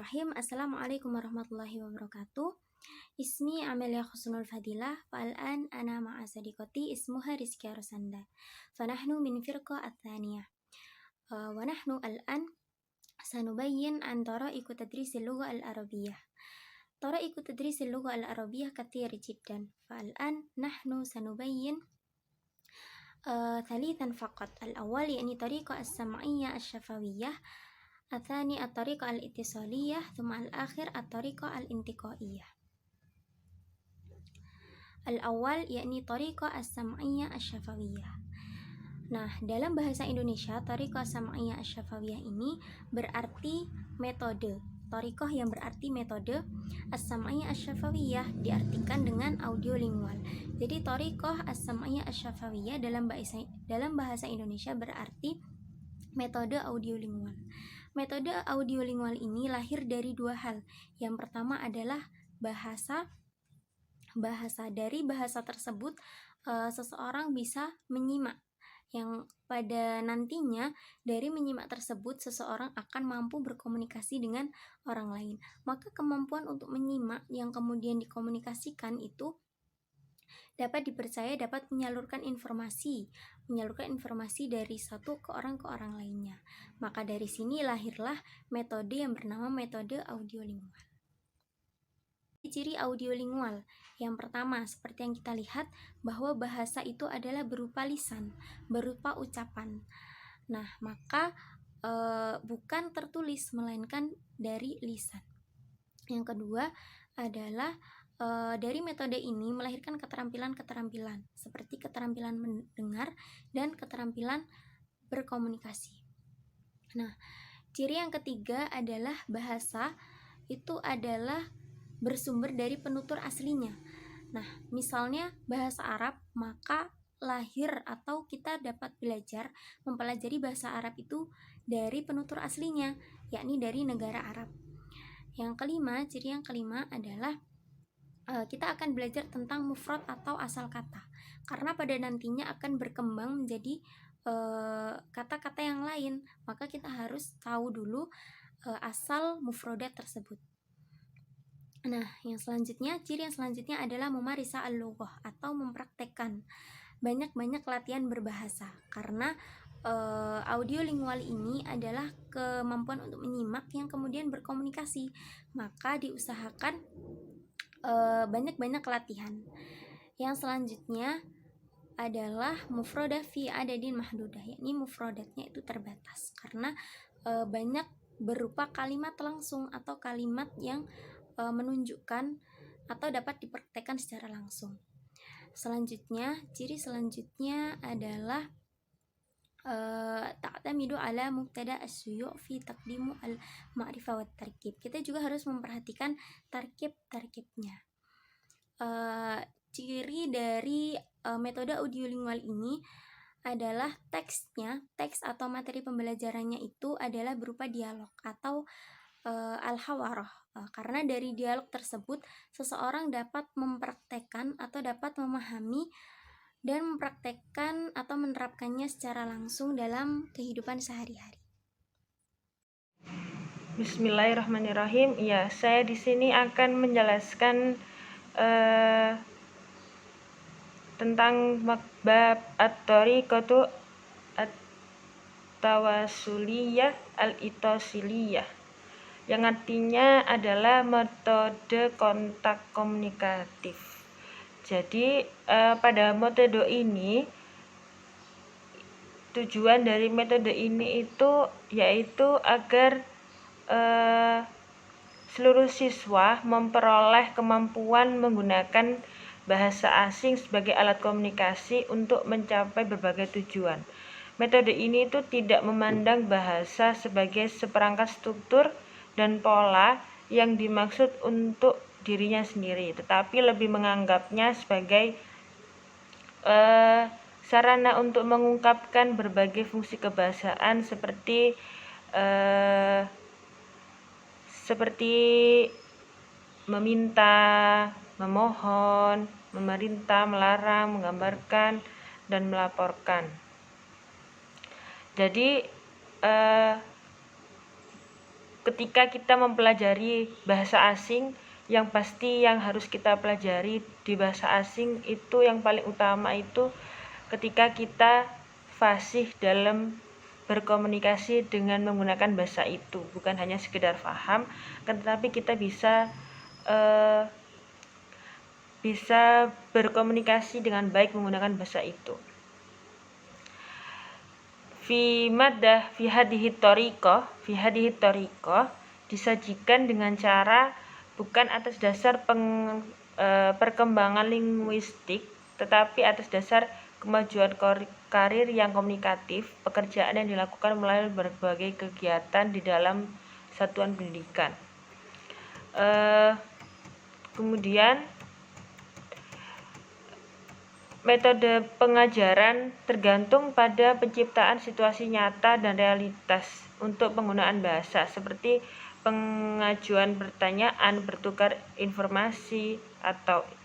Bismillahirrahmanirrahim. Assalamualaikum warahmatullahi wabarakatuh. Ismi Amelia Khusnul Fadilah. Fa'al'an ana ma'a sadiqati ismuha Rizkia Rosanda. Fanahnu min firqa at-thaniyah. Wa nahnu al'an sanubayyin an tara'iku tadrisil lugha al-arabiyyah. Tara'iku tadrisil lugha al-arabiyyah kathir jiddan. Fa'al'an nahnu sanubayyin ثلاثا فقط. الأول يعني طريقة السمعية الشفوية، الثاني الطريقة الاتصالية، ثم الآخر الطريقة الانتقائية. الأول يعني طريقة السمعية الشفوية. Nah, dalam bahasa Indonesia, tariqah sam'iyah asy-syafawiyah ini berarti metode. Tariqah yang berarti metode, as-sam'iyah asy-syafawiyah diartikan dengan audiolingual. Jadi tariqah as-sam'iyah asy-syafawiyah dalam bahasa Indonesia berarti metode audiolingual. Metode audiolingual ini lahir dari dua hal. Yang pertama adalah bahasa. Dari bahasa tersebut seseorang bisa menyimak, yang pada nantinya dari menyimak tersebut seseorang akan mampu berkomunikasi dengan orang lain. Maka kemampuan untuk menyimak yang kemudian dikomunikasikan itu dapat dipercaya dapat menyalurkan informasi dari satu ke orang lainnya. Maka dari sini lahirlah metode yang bernama metode audiolingual. Ciri audiolingual yang pertama, seperti yang kita lihat, bahwa bahasa itu adalah berupa lisan, berupa ucapan. Nah, maka bukan tertulis, melainkan dari lisan. Yang kedua adalah dari metode ini melahirkan keterampilan-keterampilan seperti keterampilan mendengar dan keterampilan berkomunikasi. Nah, ciri yang ketiga adalah bahasa itu adalah bersumber dari penutur aslinya. Nah, misalnya bahasa Arab, maka lahir atau kita dapat belajar mempelajari bahasa Arab itu dari penutur aslinya, yakni dari negara Arab. Ciri yang kelima adalah kita akan belajar tentang mufrad atau asal kata, karena pada nantinya akan berkembang menjadi kata-kata yang lain, maka kita harus tahu dulu asal mufrodat tersebut. Nah, ciri yang selanjutnya adalah memarisa al-lughah atau mempraktekkan banyak-banyak latihan berbahasa, karena audiolingual ini adalah kemampuan untuk menyimak yang kemudian berkomunikasi, maka diusahakan banyak-banyak latihan. Yang selanjutnya adalah mufrodah fi adadin mahdudah, yakni mufrodatnya itu terbatas karena banyak berupa kalimat langsung atau kalimat yang menunjukkan atau dapat dipraktekkan secara langsung. Ciri selanjutnya adalah ta'tamidu ala mubtada as-suyu' fi taqdimu al-ma'rifah wat tarkib. Kita juga harus memperhatikan tarkib-tarkibnya. Ciri dari metode audiolingual ini adalah teks atau materi pembelajarannya itu adalah berupa dialog atau al-hawarah, karena dari dialog tersebut seseorang dapat mempraktekkan atau dapat memahami dan mempraktekkan atau menerapkannya secara langsung dalam kehidupan sehari-hari. Bismillahirrahmanirrahim. Ya, saya di sini akan menjelaskan tentang bab at-tariqatu at-tawasuliyah al-itasiliyah, yang artinya adalah metode kontak komunikatif. Jadi pada metode ini, tujuan dari metode ini itu yaitu agar seluruh siswa memperoleh kemampuan menggunakan bahasa asing sebagai alat komunikasi untuk mencapai berbagai tujuan. Metode ini itu tidak memandang bahasa sebagai seperangkat struktur dan pola yang dimaksud untuk dirinya sendiri, tetapi lebih menganggapnya sebagai sarana untuk mengungkapkan berbagai fungsi kebahasaan seperti meminta, memohon, memerintah, melarang, menggambarkan, dan melaporkan. Jadi ketika kita mempelajari bahasa asing, yang pasti yang harus kita pelajari di bahasa asing itu yang paling utama itu ketika kita fasih dalam berkomunikasi dengan menggunakan bahasa itu, bukan hanya sekedar paham, tetapi kita bisa berkomunikasi dengan baik menggunakan bahasa itu. Fi hadhihi thariqah disajikan dengan cara bukan atas dasar perkembangan linguistik, tetapi atas dasar kemajuan karir yang komunikatif, pekerjaan yang dilakukan melalui berbagai kegiatan di dalam satuan pendidikan. Kemudian metode pengajaran tergantung pada penciptaan situasi nyata dan realitas untuk penggunaan bahasa, seperti pengajuan pertanyaan, bertukar informasi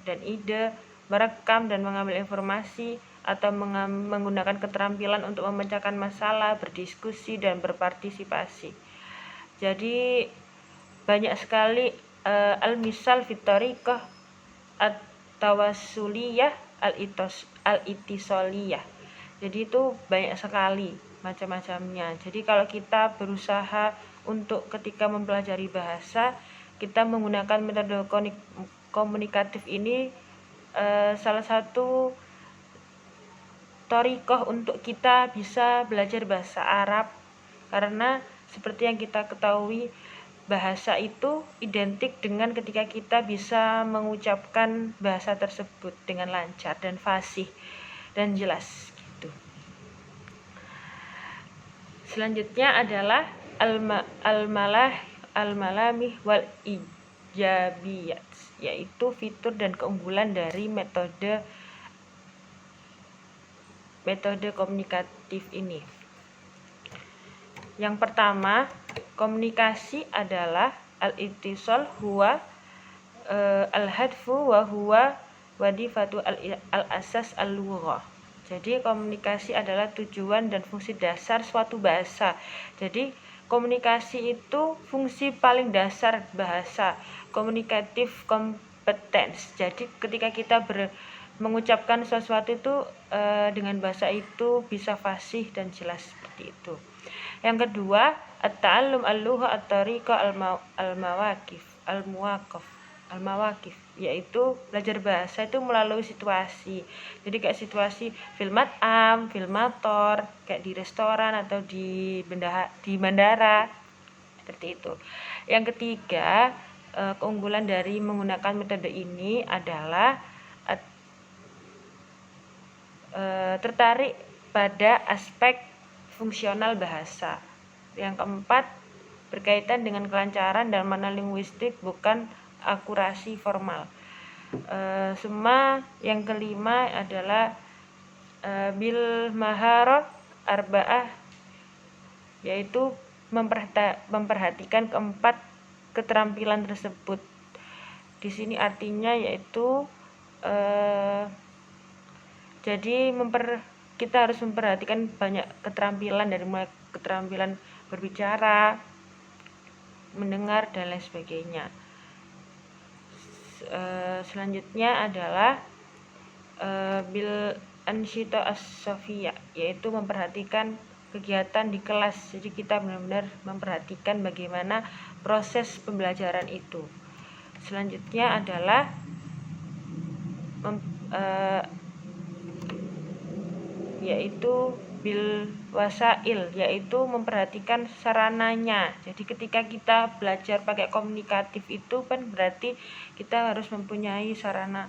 dan ide, merekam dan mengambil informasi, atau menggunakan keterampilan untuk memecahkan masalah, berdiskusi, dan berpartisipasi. Jadi banyak sekali al-misal fit thariqah at-tawassuliyah al-ittisaliyah. Jadi itu banyak sekali macam-macamnya. Jadi kalau kita berusaha untuk ketika mempelajari bahasa, kita menggunakan metode komunikatif ini, salah satu thariqah untuk kita bisa belajar bahasa Arab, karena seperti yang kita ketahui, bahasa itu identik dengan ketika kita bisa mengucapkan bahasa tersebut dengan lancar dan fasih dan jelas gitu. Selanjutnya adalah al-malamih wal ijabiyat, yaitu fitur dan keunggulan dari metode komunikatif ini. Yang pertama, komunikasi adalah al-ittisal huwa al-hadfu wa huwa wadifatu al-asas al-lughah. Jadi komunikasi adalah tujuan dan fungsi dasar suatu bahasa. Jadi komunikasi itu fungsi paling dasar bahasa, communicative competence. Jadi ketika kita mengucapkan sesuatu itu dengan bahasa itu bisa fasih dan jelas seperti itu. Yang kedua, at-ta'allum al-lugha at-tariqa al-mawaqif, yaitu belajar bahasa itu melalui situasi. Jadi kayak situasi fil mat'am, fil mator, kayak di restoran atau di bandara, seperti itu. Yang ketiga, keunggulan dari menggunakan metode ini adalah tertarik pada aspek fungsional bahasa. Yang keempat, berkaitan dengan kelancaran dan makna linguistik, bukan akurasi formal. Yang kelima adalah bil maharah arba'ah, yaitu memperhatikan keempat keterampilan tersebut. Di sini artinya yaitu jadi kita harus memperhatikan banyak keterampilan, dari mulai keterampilan berbicara, mendengar, dan lain sebagainya. Selanjutnya adalah bil ansyita as-safiyah, yaitu memperhatikan kegiatan di kelas. Jadi kita benar-benar memperhatikan bagaimana proses pembelajaran itu. Selanjutnya adalah yaitu bil wasail, yaitu memperhatikan sarananya. Jadi ketika kita belajar pakai komunikatif itu kan berarti kita harus mempunyai sarana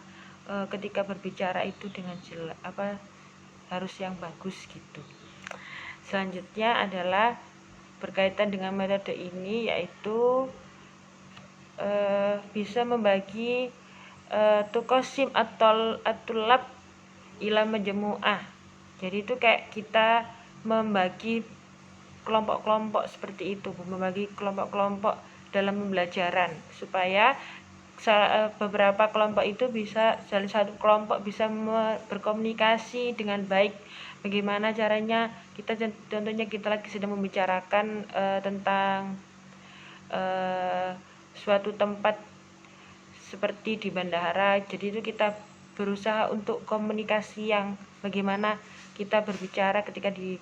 ketika berbicara itu dengan jelas, harus yang bagus gitu. Selanjutnya adalah berkaitan dengan metode ini, yaitu bisa membagi tuqasim at-tulab ila majmu'ah. Jadi itu kayak kita membagi kelompok-kelompok seperti itu, membagi kelompok-kelompok dalam pembelajaran, supaya beberapa kelompok itu bisa, salah satu kelompok bisa berkomunikasi dengan baik. Bagaimana caranya? Contohnya kita lagi sedang membicarakan tentang suatu tempat seperti di bandara. Jadi itu kita berusaha untuk komunikasi yang bagaimana kita berbicara ketika di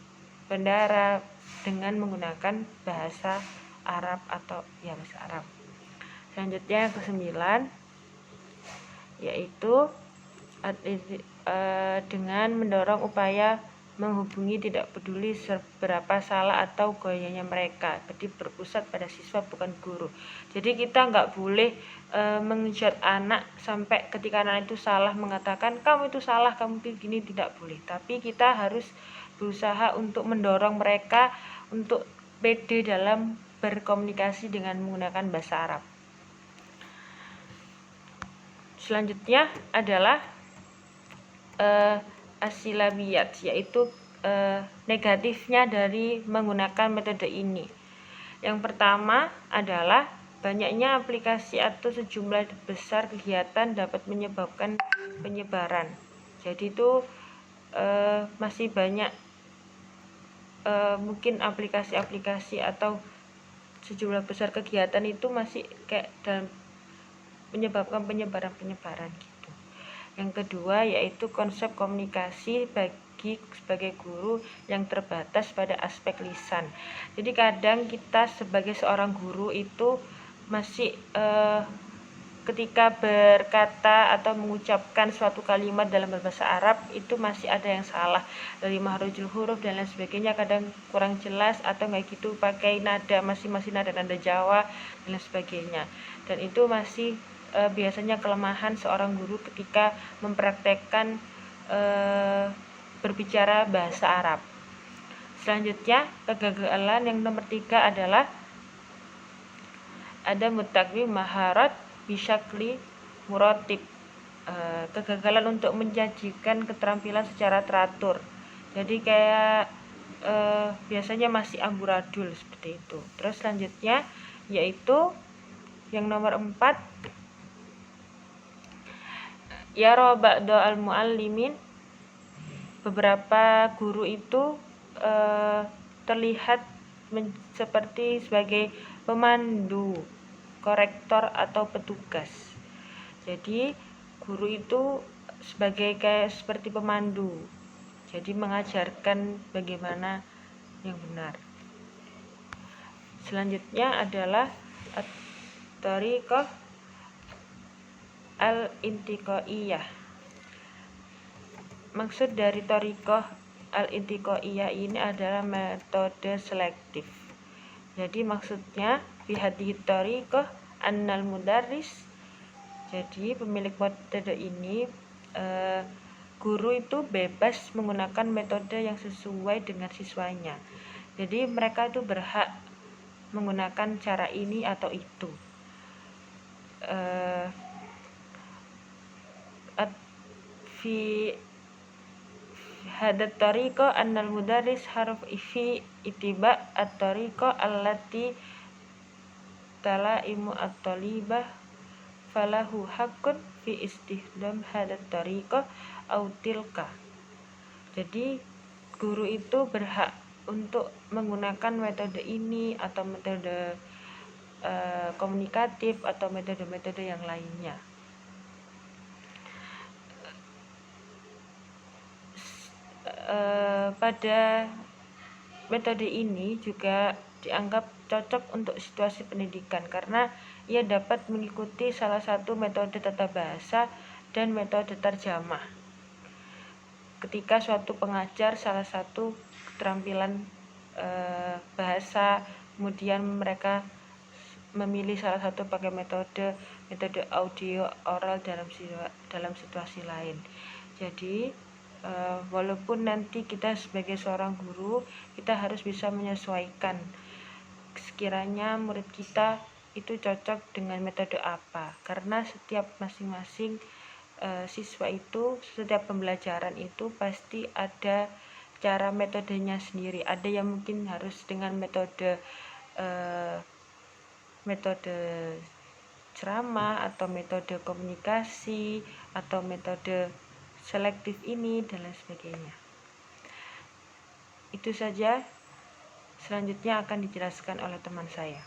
bandara dengan menggunakan bahasa Arab atau ya bahasa Arab. Selanjutnya yang ke-9 yaitu dengan mendorong upaya menghubungi tidak peduli seberapa salah atau gayanya mereka. Jadi berpusat pada siswa bukan guru. Jadi kita nggak boleh menghujat anak sampai ketika anak itu salah mengatakan kamu itu salah, kamu itu gini, tidak boleh. Tapi kita harus berusaha untuk mendorong mereka untuk pede dalam berkomunikasi dengan menggunakan bahasa Arab. Selanjutnya adalah asilabiyat, yaitu negatifnya dari menggunakan metode ini. Yang pertama adalah banyaknya aplikasi atau sejumlah besar kegiatan dapat menyebabkan penyebaran. Jadi itu masih banyak mungkin aplikasi-aplikasi atau sejumlah besar kegiatan itu masih kayak dalam menyebabkan penyebaran gitu. Yang kedua yaitu konsep komunikasi sebagai guru yang terbatas pada aspek lisan. Jadi kadang kita sebagai seorang guru itu masih ketika berkata atau mengucapkan suatu kalimat dalam bahasa Arab itu masih ada yang salah dari mahrujul huruf dan lain sebagainya, kadang kurang jelas atau kayak gitu, pakai nada masih nada Jawa dan lain sebagainya. Dan itu masih biasanya kelemahan seorang guru ketika mempraktekkan berbicara bahasa Arab. Selanjutnya kegagalan yang nomor 3 adalah ada mutakwi maharat bisyakli murotib, kegagalan untuk menjanjikan keterampilan secara teratur. Jadi kayak biasanya masih amburadul seperti itu. Terus selanjutnya yaitu yang nomor 4 ya ba'du al-muallimin, beberapa guru itu terlihat seperti sebagai pemandu, korektor atau petugas. Jadi guru itu sebagai kayak seperti pemandu, jadi mengajarkan bagaimana yang benar. Selanjutnya adalah at-thariqah al-intiqaiyah. Maksud dari thariqah al-intiqaiyah ini adalah metode selektif. Jadi maksudnya bihadhihi thariqah annal mudarris, jadi pemilik metode ini guru itu bebas menggunakan metode yang sesuai dengan siswanya. Jadi mereka itu berhak menggunakan cara ini atau itu. Fi hadat tariqah annal mudarris harf fi itiba at-tariqah allati talaimu at-talibah falahu haqqun fi istihdam hadat tariqah au tilka. Jadi guru itu berhak untuk menggunakan metode ini atau metode komunikatif atau metode-metode yang lainnya. Pada metode ini juga dianggap cocok untuk situasi pendidikan karena ia dapat mengikuti salah satu metode tata bahasa dan metode terjemah. Ketika suatu pengajar salah satu keterampilan bahasa, kemudian mereka memilih salah satu pakai metode audio oral dalam situasi lain. Jadi walaupun nanti kita sebagai seorang guru, kita harus bisa menyesuaikan sekiranya murid kita itu cocok dengan metode apa, karena setiap masing-masing siswa itu, setiap pembelajaran itu pasti ada cara metodenya sendiri. Ada yang mungkin harus dengan metode ceramah atau metode komunikasi atau metode selektif ini dan lain sebagainya. Itu saja, selanjutnya akan dijelaskan oleh teman saya.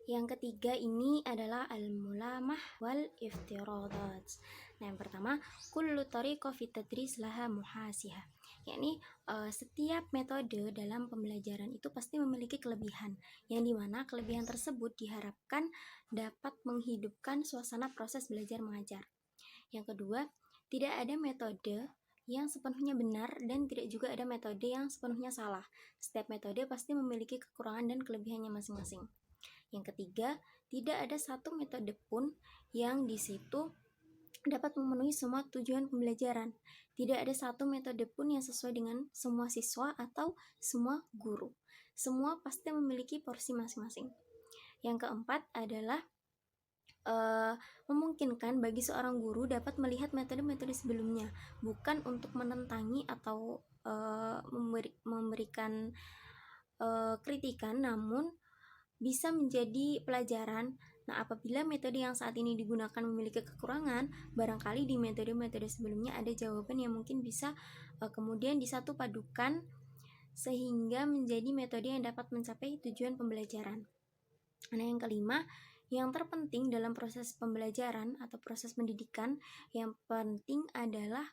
Yang ketiga ini adalah al-mulamah wal iftiradat. Nah, yang pertama, kullu tariqa fi tadris laha muhasihah. Yakni setiap metode dalam pembelajaran itu pasti memiliki kelebihan, yang dimana kelebihan tersebut diharapkan dapat menghidupkan suasana proses belajar mengajar. Yang kedua, tidak ada metode yang sepenuhnya benar dan tidak juga ada metode yang sepenuhnya salah. Setiap metode pasti memiliki kekurangan dan kelebihannya masing-masing. Yang ketiga, tidak ada satu metode pun yang di situ dapat memenuhi semua tujuan pembelajaran. Tidak ada satu metode pun yang sesuai dengan semua siswa atau semua guru. Semua pasti memiliki porsi masing-masing. Yang keempat adalah memungkinkan bagi seorang guru dapat melihat metode-metode sebelumnya, bukan untuk menentangi atau memberikan kritikan, namun bisa menjadi pelajaran. Nah, apabila metode yang saat ini digunakan memiliki kekurangan, barangkali di metode-metode sebelumnya ada jawaban yang mungkin bisa kemudian disatu padukan sehingga menjadi metode yang dapat mencapai tujuan pembelajaran. Nah, yang kelima, yang terpenting dalam proses pembelajaran atau proses pendidikan, yang penting adalah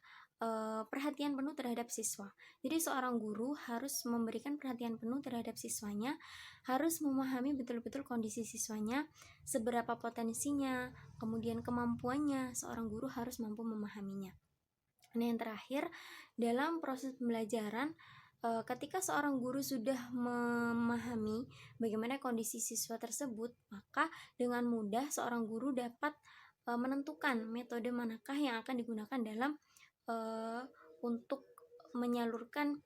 perhatian penuh terhadap siswa. Jadi seorang guru harus memberikan perhatian penuh terhadap siswanya, harus memahami betul-betul kondisi siswanya, seberapa potensinya, kemudian kemampuannya, seorang guru harus mampu memahaminya. Nah, yang terakhir, dalam proses pembelajaran, ketika seorang guru sudah memahami bagaimana kondisi siswa tersebut, maka dengan mudah seorang guru dapat menentukan metode manakah yang akan digunakan dalam untuk menyalurkan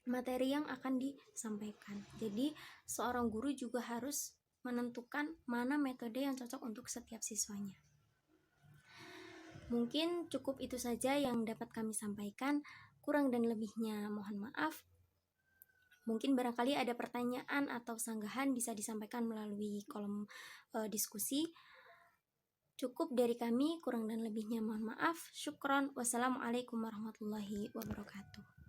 materi yang akan disampaikan. Jadi, seorang guru juga harus menentukan mana metode yang cocok untuk setiap siswanya. Mungkin cukup itu saja yang dapat kami sampaikan. Kurang dan lebihnya mohon maaf. Mungkin barangkali ada pertanyaan atau sanggahan bisa disampaikan melalui kolom diskusi. Cukup dari kami, kurang dan lebihnya mohon maaf. Syukron. Wassalamualaikum warahmatullahi wabarakatuh.